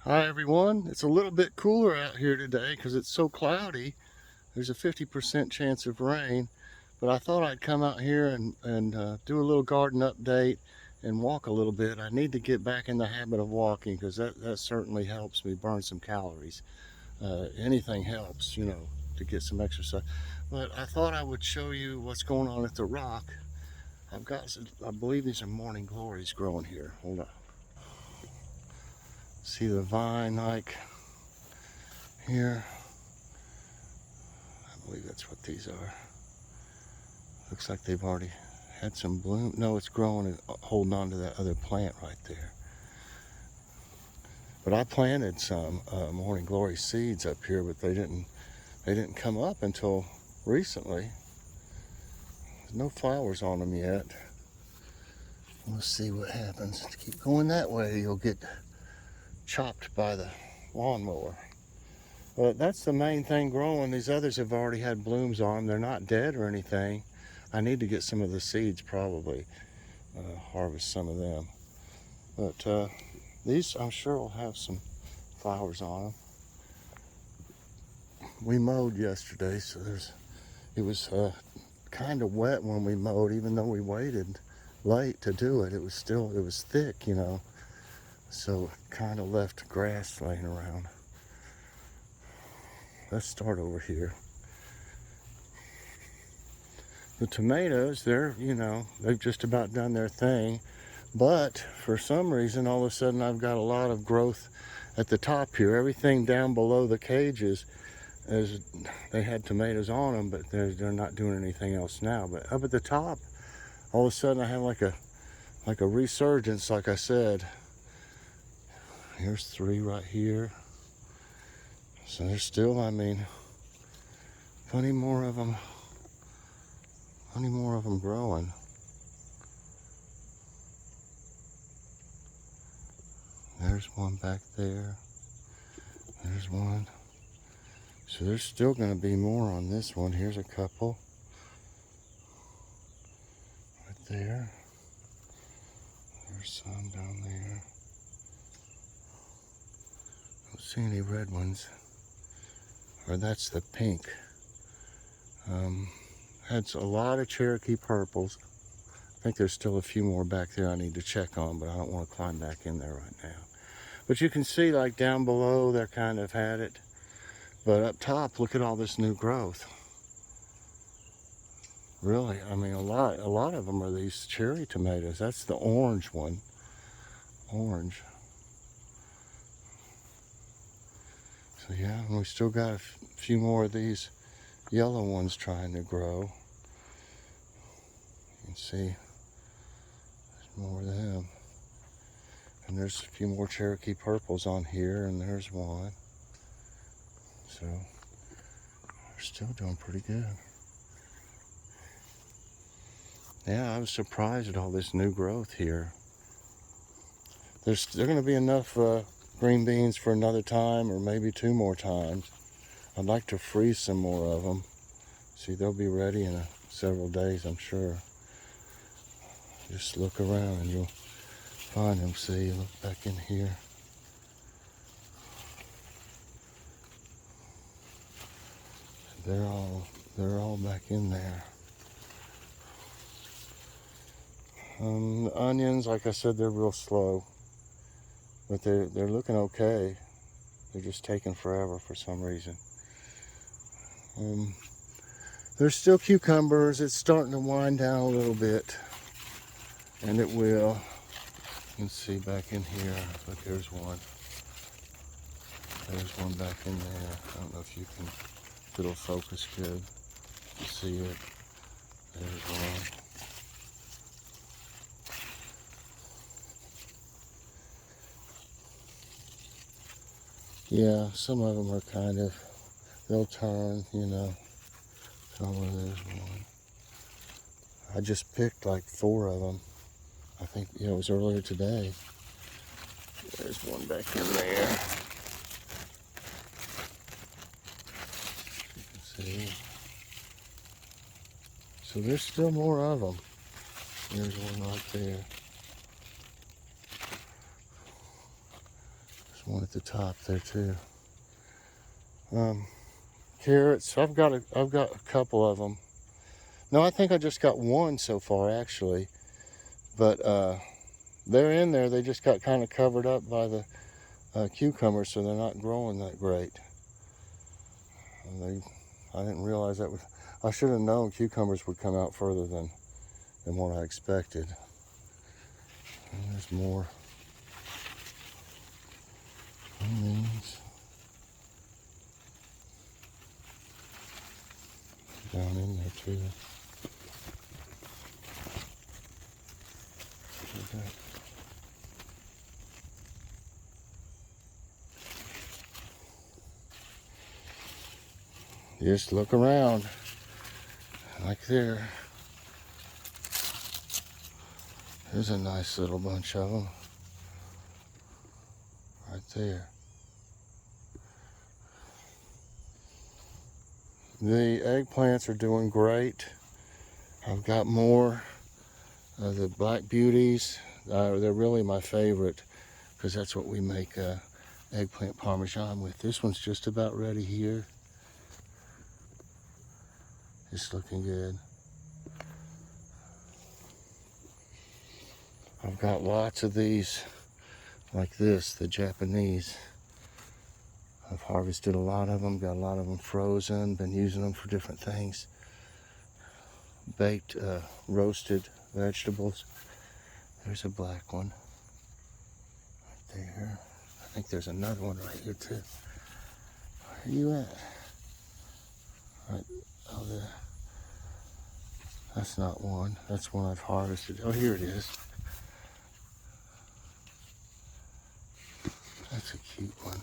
Hi everyone, it's a little bit cooler out here today because it's so cloudy. There's a 50% chance of rain, but I thought I'd come out here and do a little garden update and walk a little bit. I need to get back in the habit of walking because that certainly helps me burn some calories. Anything helps, you know, to get some exercise. But I thought I would show you what's going on at the rock. I believe these are morning glories growing here. Hold on. See the vine like here? I believe that's what these are. Looks like they've already had some bloom. No, it's growing and holding on to that other plant right there. But I planted some morning glory seeds up here, but they didn't come up until recently. There's no flowers on them yet. We'll see what happens. Keep going that way, you'll get chopped by the lawnmower. But that's the main thing growing. These others have already had blooms on them. They're not dead or anything. I need to get some of the seeds, probably harvest some of them. But these, I'm sure, will have some flowers on them. We mowed yesterday, so it was kind of wet when we mowed, even though we waited late to do it. It was thick, you know. So kind of left grass laying around. Let's start over here. The tomatoes, they've just about done their thing. But for some reason, all of a sudden, I've got a lot of growth at the top here. Everything down below the cages, they had tomatoes on them, but they're not doing anything else now. But up at the top, all of a sudden, I have like a resurgence, like I said. Here's 3 right here. So there's still, plenty more of them growing. There's one back there. There's one. So there's still going to be more on this one. Here's a couple. Right there. There's some down there. Don't see any red ones. Or that's the pink. Had a lot of Cherokee purples. I think there's still a few more back there I need to check on, but I don't want to climb back in there right now. But you can see, like, down below, they're kind of had it. But up top, look at all this new growth. Really, a lot of them are these cherry tomatoes. That's the orange one. Orange. So yeah, and we still got a few more of these yellow ones trying to grow. You can see there's more of them. And there's a few more Cherokee purples on here, and there's one. So we're still doing pretty good. Yeah, I was surprised at all this new growth here. There's going to be enough green beans for another time, or maybe 2 more times. I'd like to freeze some more of them. See, they'll be ready in several days, I'm sure. Just look around and you'll find them. See, look back in here. They're all back in there. The onions, like I said, they're real slow, but they're looking okay. They're just taking forever for some reason. There's still cucumbers. It's starting to wind down a little bit, and it will. You can see back in here. Look, there's one. There's one back in there. I don't know if it'll focus good. You see it. There's one. Yeah, some of them are they'll turn, you know. Oh, there's one. I just picked like 4 of them. I think, it was earlier today. There's one back in there. You can see. So there's still more of them. There's one right there. There's one at the top there too. Carrots, I've got a couple of them. No, I think I just got one so far actually, but they're in there. They just got kind of covered up by the cucumbers, so they're not growing that great. And I didn't realize that I should have known cucumbers would come out further than what I expected. And there's more onions down in there too. Okay. Just look around, like there. There's a nice little bunch of them, right there. The eggplants are doing great. I've got more of the black beauties. They're really my favorite because that's what we make eggplant parmesan with. This one's just about ready here. It's looking good. I've got lots of these like this, the Japanese. I've harvested a lot of them, got a lot of them frozen, been using them for different things. Baked, roasted vegetables. There's a black one right there. I think there's another one right here too. Where are you at? Right, oh there. That's not one. That's one I've harvested. Oh, here it is. That's a cute one.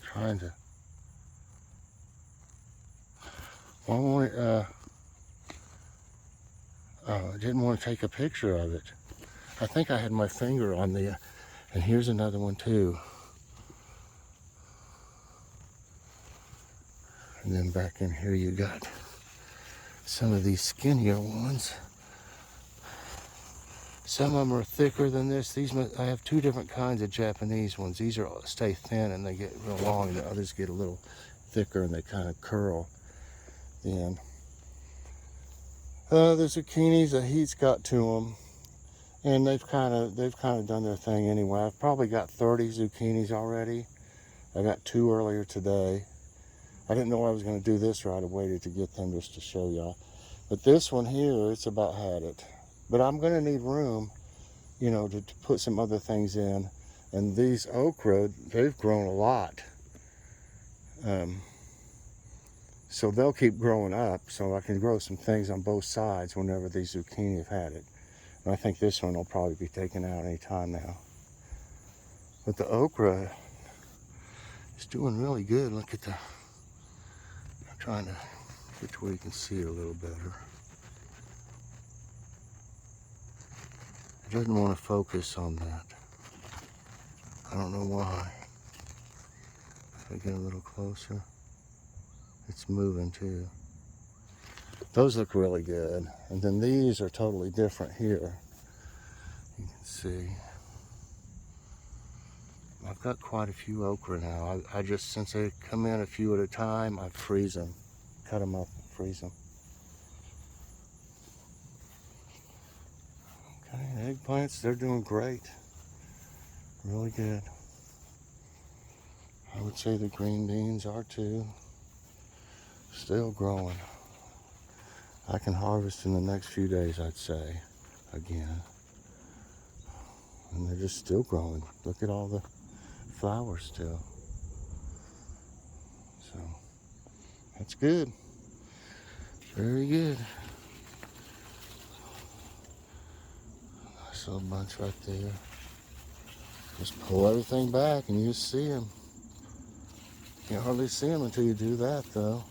Trying to. I didn't want to take a picture of it. I think I had my finger on the. And here's another one too. And then back in here you got some of these skinnier ones. Some of them are thicker than this. I have two different kinds of Japanese ones. These stay thin and they get real long, and the others get a little thicker and they kind of curl then. The zucchinis, the heat's got to them, and they've kind of done their thing anyway. I've probably got 30 zucchinis already. I got 2 earlier today. I didn't know I was going to do this right. I waited to get them just to show y'all. But this one here, it's about had it. But I'm going to need room, you know, to put some other things in. And these okra, they've grown a lot. So they'll keep growing up, so I can grow some things on both sides whenever these zucchini have had it. And I think this one will probably be taken out any time now. But the okra is doing really good. Look at I'm trying to get to where you can see it a little better. It doesn't want to focus on that. I don't know why. If I get a little closer, it's moving too. Those look really good. And then these are totally different here. You can see. I've got quite a few okra now. I just, since they come in a few at a time, I freeze them. Cut them up and freeze them. Okay, eggplants, they're doing great. Really good. I would say the green beans are too. Still growing. I can harvest in the next few days, I'd say, again. And they're just still growing. Look at all the flowers still. So, that's good. Very good. Nice little bunch right there. Just pull everything back and you see them. You can't hardly see them until you do that, though.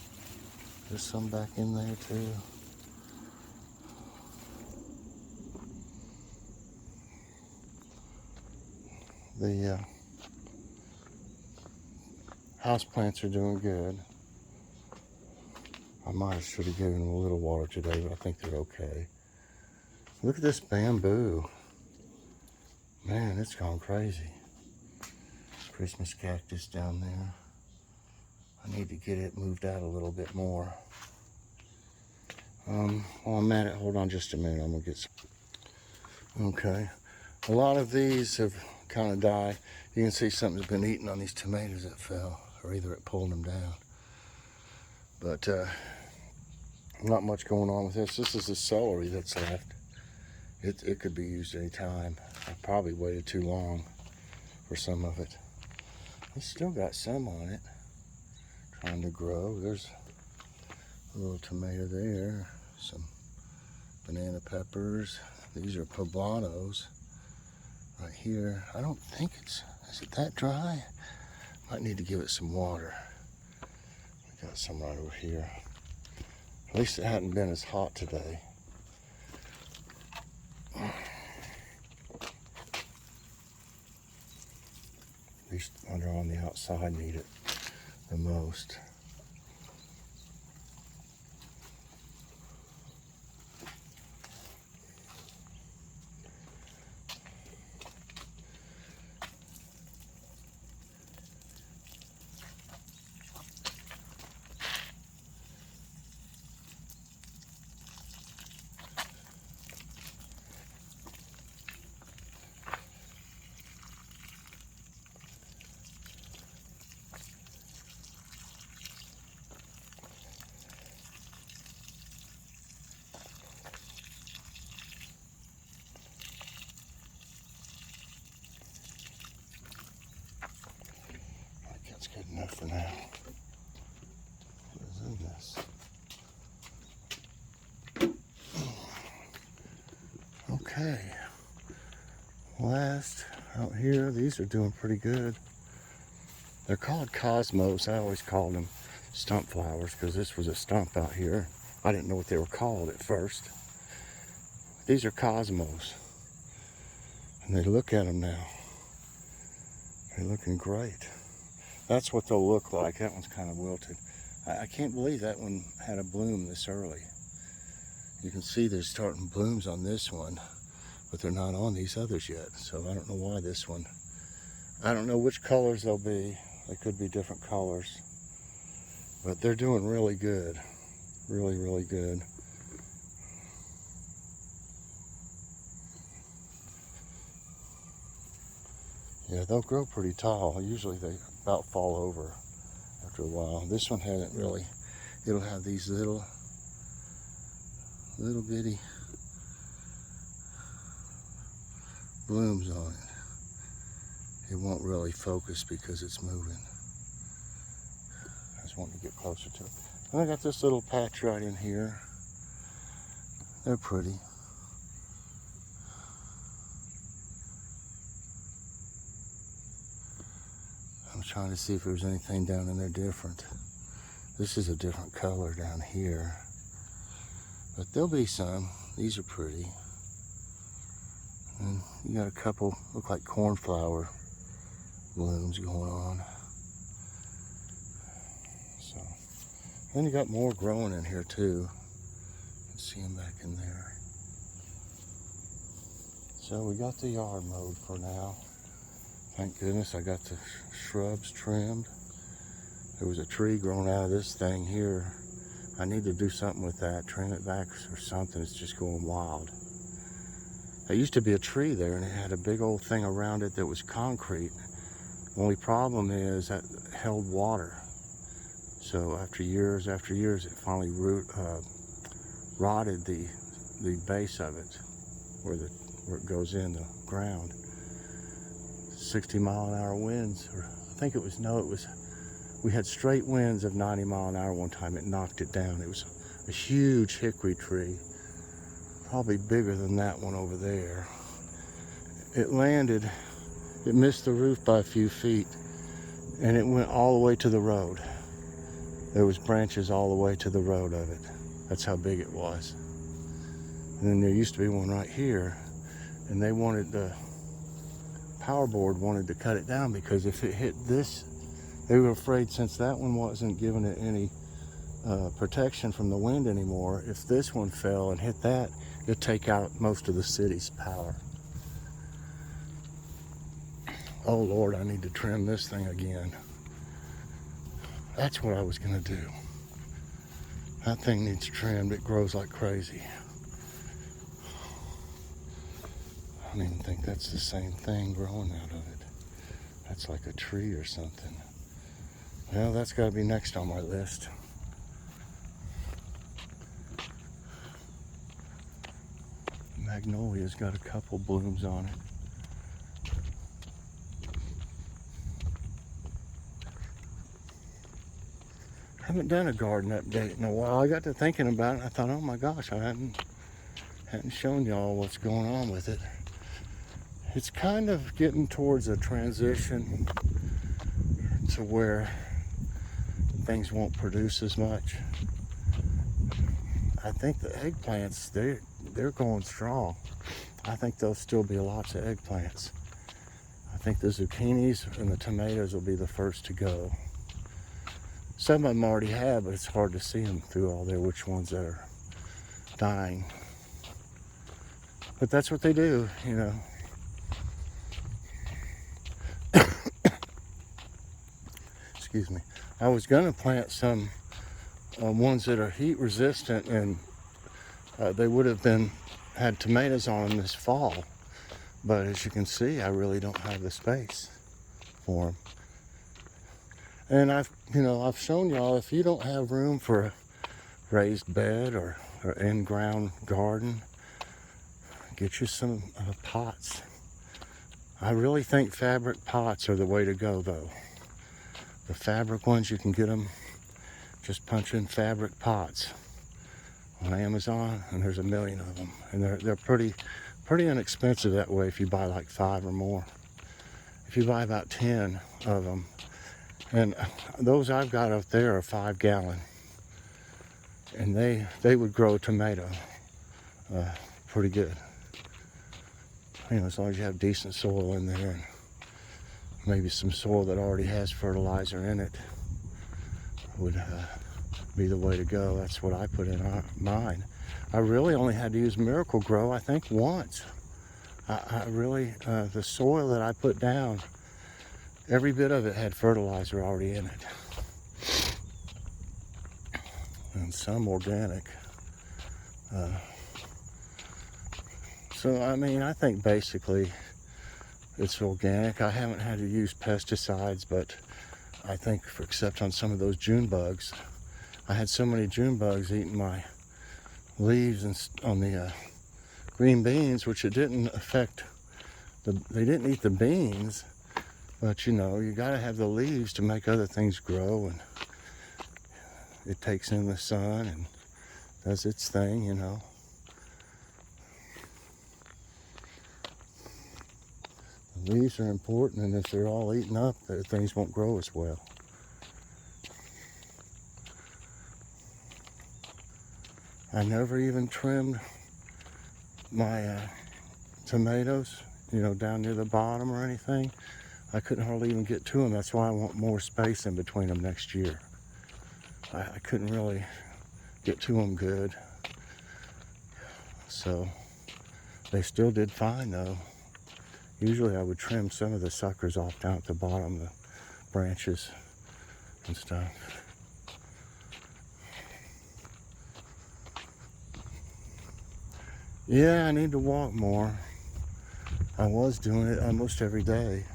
There's some back in there, too. The house plants are doing good. I should have given them a little water today, but I think they're okay. Look at this bamboo. Man, it's gone crazy. Christmas cactus down there. I need to get it moved out a little bit more. While I'm at it, hold on just a minute. I'm gonna get some. Okay. A lot of these have kind of died. You can see something's been eating on these tomatoes that fell, or either it pulled them down. But not much going on with this. This is the celery that's left. It could be used any time. I probably waited too long for some of it. It's still got some on it, trying to grow. There's a little tomato there, some banana peppers. These are poblanos right here. I don't think is it that dry? Might need to give it some water. We got some right over here. At least it hadn't been as hot today. These under on the outside need it the most. That's good enough for now. What is in this? Okay. Last out here, these are doing pretty good. They're called cosmos. I always called them stump flowers because this was a stump out here. I didn't know what they were called at first. These are cosmos. And they look at them now. They're looking great. That's what they'll look like. That one's kind of wilted. I can't believe that one had a bloom this early. You can see there's starting blooms on this one, but they're not on these others yet. So I don't know why this one. I don't know which colors they'll be. They could be different colors. But they're doing really good. Really, really good. Yeah, they'll grow pretty tall. Usually they about fall over after a while. This one hasn't really. It'll have these little bitty blooms on it. It won't really focus because it's moving. I just want to get closer to it. And I got this little patch right in here. They're pretty. I'm trying to see if there's anything down in there different. This is a different color down here. But there'll be some. These are pretty. And you got a couple, look like cornflower blooms going on. So, then you got more growing in here too. You can see them back in there. So we got the yard mowed for now. Thank goodness I got the shrubs trimmed. There was a tree growing out of this thing here. I need to do something with that, trim it back or something. It's just going wild. There used to be a tree there and it had a big old thing around it that was concrete. The only problem is that it held water. So after years, it finally rotted the base of it, where it goes in the ground. 60-mile-an-hour winds, or I think it was, we had straight winds of 90 mile an hour one time. It knocked it down. It was a huge hickory tree, probably bigger than that one over there. It landed, it missed the roof by a few feet, and it went all the way to the road. There was branches all the way to the road of it. That's how big it was. And then there used to be one right here, and they wanted the power board wanted to cut it down because if it hit this, they were afraid, since that one wasn't giving it any protection from the wind anymore, if this one fell and hit that, to take out most of the city's power. Oh Lord, I need to trim this thing again. That's what I was gonna do. That thing needs trimmed. It grows like crazy. I don't even think that's the same thing growing out of it. That's like a tree or something. Well, that's got to be next on my list. Magnolia's got a couple blooms on it. I haven't done a garden update in a while. I got to thinking about it and I thought, oh my gosh, I hadn't shown y'all what's going on with it. It's kind of getting towards a transition to where things won't produce as much. I think the eggplants, they're going strong. I think there'll still be lots of eggplants. I think the zucchinis and the tomatoes will be the first to go. Some of them already have, but it's hard to see them through all there, which ones that are dying. But that's what they do, you know. Excuse me. I was gonna plant some ones that are heat resistant, and they would have had tomatoes on them this fall. But as you can see, I really don't have the space for them. And I've shown y'all, if you don't have room for a raised bed or in-ground garden, get you some pots. I really think fabric pots are the way to go, though. The fabric ones, you can get them, just punch in fabric pots on Amazon, and there's a million of them. And they're pretty inexpensive that way if you buy like 5 or more. If you buy about 10 of them, and those I've got up there are 5 gallon, and they would grow a tomato pretty good. You know, as long as you have decent soil in there, and maybe some soil that already has fertilizer in it would be the way to go. That's what I put in mine. I really only had to use Miracle Grow, I think, once. I really, the soil that I put down, every bit of it had fertilizer already in it. And some organic. So, I mean, I think basically it's organic. I haven't had to use pesticides, but I think except on some of those June bugs, I had so many June bugs eating my leaves and on the green beans, which it didn't affect. They didn't eat the beans, but you know, you got to have the leaves to make other things grow, and it takes in the sun and does its thing, you know. The leaves are important, and if they're all eaten up, things won't grow as well. I never even trimmed my tomatoes, you know, down near the bottom or anything. I couldn't hardly even get to them. That's why I want more space in between them next year. I couldn't really get to them good. So they still did fine though. Usually I would trim some of the suckers off down at the bottom, the branches and stuff. Yeah, I need to walk more. I was doing it almost every day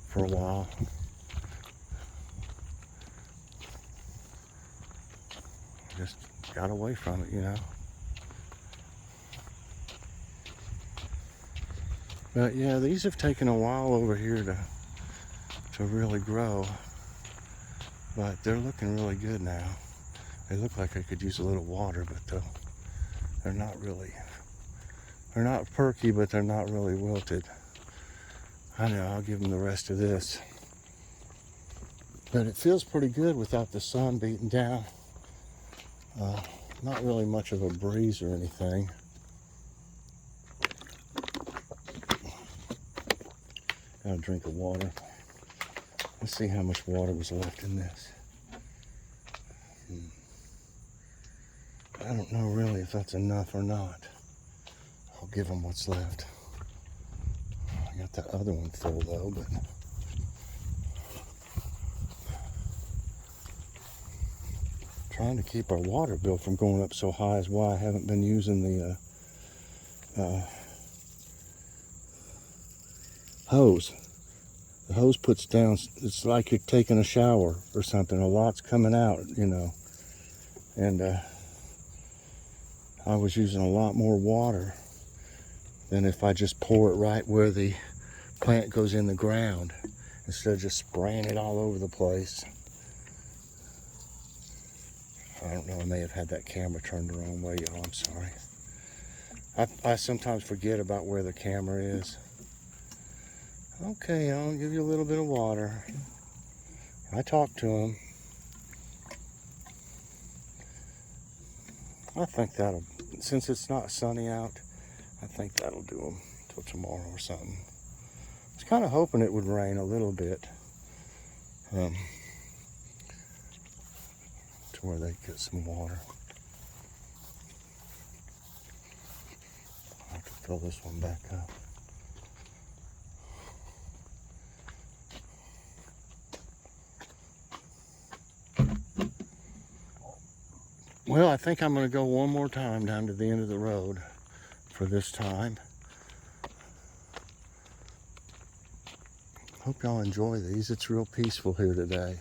for a while. Just got away from it, you know. But yeah, these have taken a while over here to really grow. But they're looking really good now. They look like I could use a little water, but they're not really. They're not perky, but they're not really wilted. I know, I'll give them the rest of this. But it feels pretty good without the sun beating down. Not really much of a breeze or anything. Got a drink of water. Let's see how much water was left in this. I don't know really if that's enough or not. give them what's left. I got that other one full though, but trying to keep our water bill from going up so high is why I haven't been using the hose. The hose puts down, it's like you're taking a shower or something. A lot's coming out, you know. And I was using a lot more water than if I just pour it right where the plant goes in the ground instead of just spraying it all over the place. I don't know, I may have had that camera turned the wrong way, y'all. I'm sorry. I sometimes forget about where the camera is. Okay, I'll give you a little bit of water. I talked to him. I think that'll, since it's not sunny out, I think that'll do them till tomorrow or something. I was kind of hoping it would rain a little bit. To where they get some water. I'll have to fill this one back up. Well, I think I'm going to go one more time down to the end of the road for this time. Hope y'all enjoy these. It's real peaceful here today.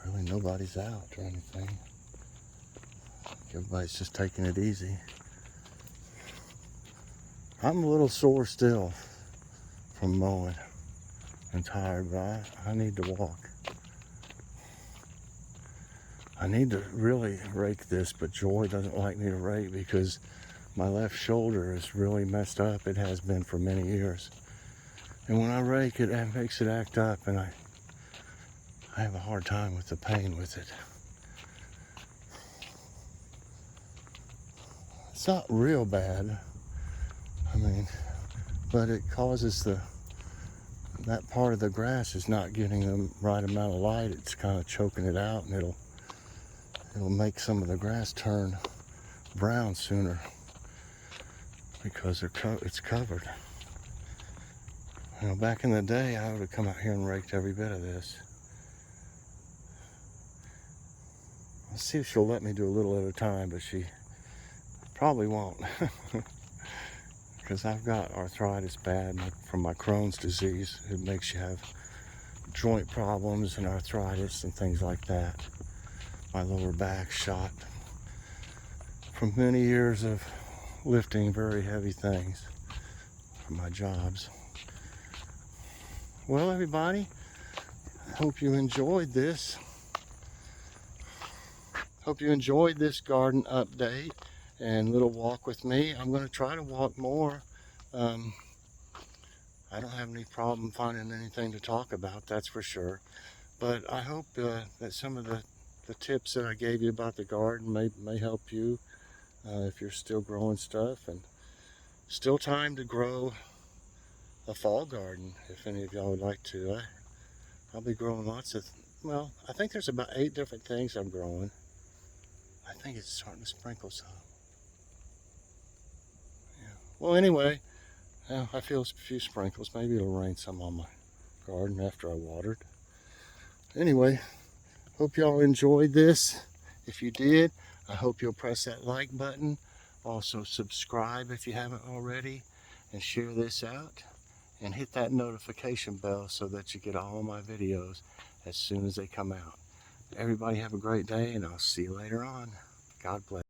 Really nobody's out or anything. Everybody's just taking it easy. I'm a little sore still from mowing and tired, but I need to walk. I need to really rake this, but Joy doesn't like me to rake because my left shoulder is really messed up. It has been for many years. And when I rake it, it makes it act up, and I have a hard time with the pain with it. It's not real bad. I mean, but it causes that part of the grass is not getting the right amount of light. It's kind of choking it out, and it'll make some of the grass turn brown sooner because it's covered. You know, back in the day, I would have come out here and raked every bit of this. Let's see if she'll let me do a little at a time, but she probably won't. Because I've got arthritis bad from my Crohn's disease. It makes you have joint problems and arthritis and things like that. My lower back shot from many years of lifting very heavy things for my jobs. Well, everybody, I hope you enjoyed this. Hope you enjoyed this garden update and little walk with me. I'm going to try to walk more. I don't have any problem finding anything to talk about, that's for sure. But I hope that some of the tips that I gave you about the garden may help you if you're still growing stuff, and still time to grow a fall garden if any of y'all would like to. I'll be growing lots of, well, I think there's about 8 different things I'm growing. I think it's starting to sprinkle some. Yeah. Well, anyway, I feel a few sprinkles. Maybe it'll rain some on my garden after I watered. Anyway, hope y'all enjoyed this. If you did, I hope you'll press that like button. Also subscribe if you haven't already, and share this out. And hit that notification bell so that you get all of my videos as soon as they come out. Everybody have a great day, and I'll see you later on. God bless.